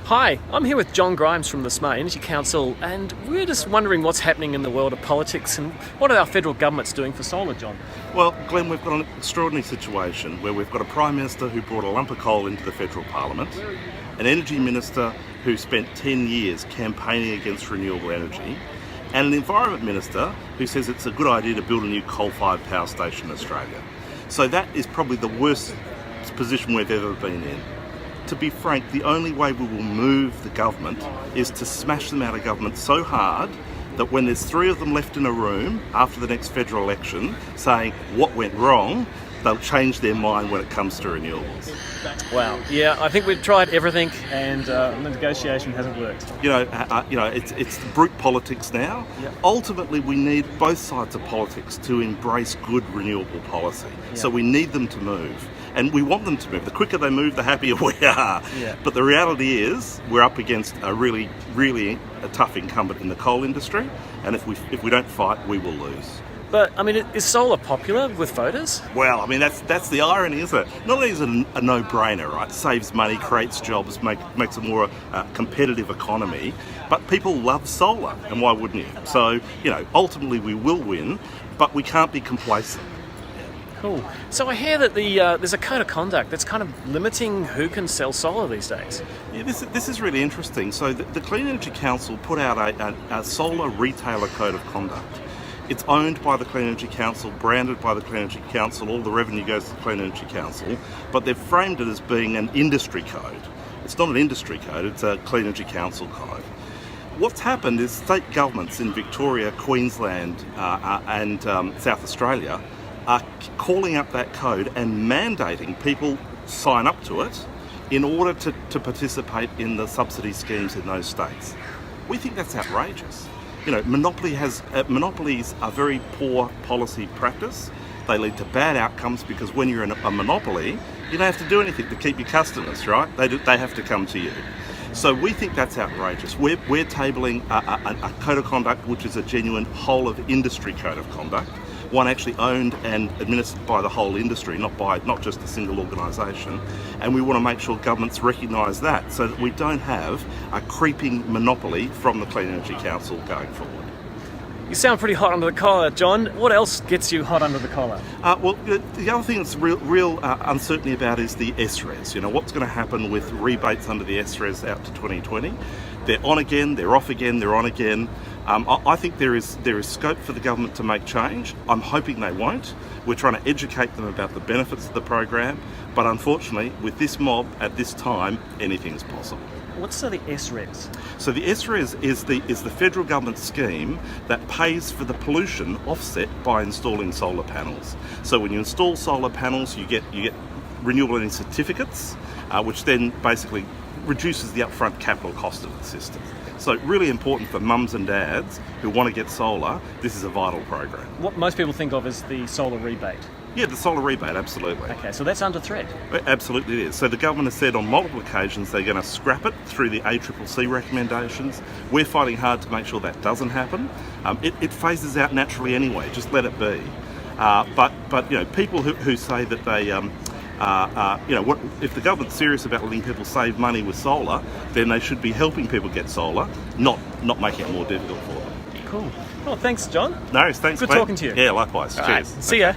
Hi, I'm here with John Grimes from the Smart Energy Council, and we're just wondering what's happening in the world of politics and what are our federal governments doing for solar, John? Well, Glenn, we've got an extraordinary situation where we've got a Prime Minister who brought a lump of coal into the federal parliament, an Energy Minister who spent 10 years campaigning against renewable energy, and an Environment Minister who says it's a good idea to build a new coal-fired power station in Australia. So that is probably the worst position we've ever been in. To be frank, the only way we will move the government is to smash them out of government so hard that when there's three of them left in a room after the next federal election saying what went wrong, they'll change their mind when it comes to renewables. Wow. Yeah, I think we've tried everything and the negotiation hasn't worked. It's brute politics now. Yep. Ultimately, we need both sides of politics to embrace good renewable policy. Yep. So we need them to move. And we want them to move. The quicker they move, the happier we are. Yeah. But the reality is we're up against a really a tough incumbent in the coal industry. And if we don't fight, we will lose. But, I mean, is solar popular with voters? Well, I mean, that's the irony, isn't it? Not only is it a no-brainer, right? Saves money, creates jobs, makes a more competitive economy, but people love solar, and why wouldn't you? So, ultimately we will win, but we can't be complacent. Cool. So I hear that there's a code of conduct that's kind of limiting who can sell solar these days. Yeah, this is really interesting. So the Clean Energy Council put out a solar retailer code of conduct. It's owned by the Clean Energy Council, branded by the Clean Energy Council, all the revenue goes to the Clean Energy Council, but they've framed it as being an industry code. It's not an industry code, it's a Clean Energy Council code. What's happened is state governments in Victoria, Queensland and South Australia are calling up that code and mandating people sign up to it in order to participate in the subsidy schemes in those states. We think that's outrageous. Monopolies are very poor policy practice. They lead to bad outcomes because when you're in a monopoly, you don't have to do anything to keep your customers, right? They have to come to you. So we think that's outrageous. We're tabling a code of conduct which is a genuine whole of industry code of conduct, one actually owned and administered by the whole industry, not just a single organisation. And we want to make sure governments recognise that so that we don't have a creeping monopoly from the Clean Energy Council going forward. You sound pretty hot under the collar, John. What else gets you hot under the collar? The other thing that's real uncertainty about is the SRES. What's going to happen with rebates under the SRES out to 2020? They're on again, they're off again, they're on again. I think there is scope for the government to make change. I'm hoping they won't. We're trying to educate them about the benefits of the program, but unfortunately, with this mob at this time, anything is possible. What's the SRES? So the SRES is the federal government scheme that pays for the pollution offset by installing solar panels. So when you install solar panels, you get renewable energy certificates, which then basically reduces the upfront capital cost of the system. So really important for mums and dads who want to get solar. This is a vital program. What most people think of is the solar rebate. Yeah, the solar rebate, absolutely. Okay, so that's under threat. Absolutely it is. So the government has said on multiple occasions they're going to scrap it through the ACCC recommendations. We're fighting hard to make sure that doesn't happen. It phases out naturally anyway, just let it be. But people who say that they if the government's serious about letting people save money with solar, then they should be helping people get solar, not making it more difficult for them. Cool. Well, thanks, John. No, thanks. Good mate. talking to you. Yeah, likewise. All Cheers. right. See ya.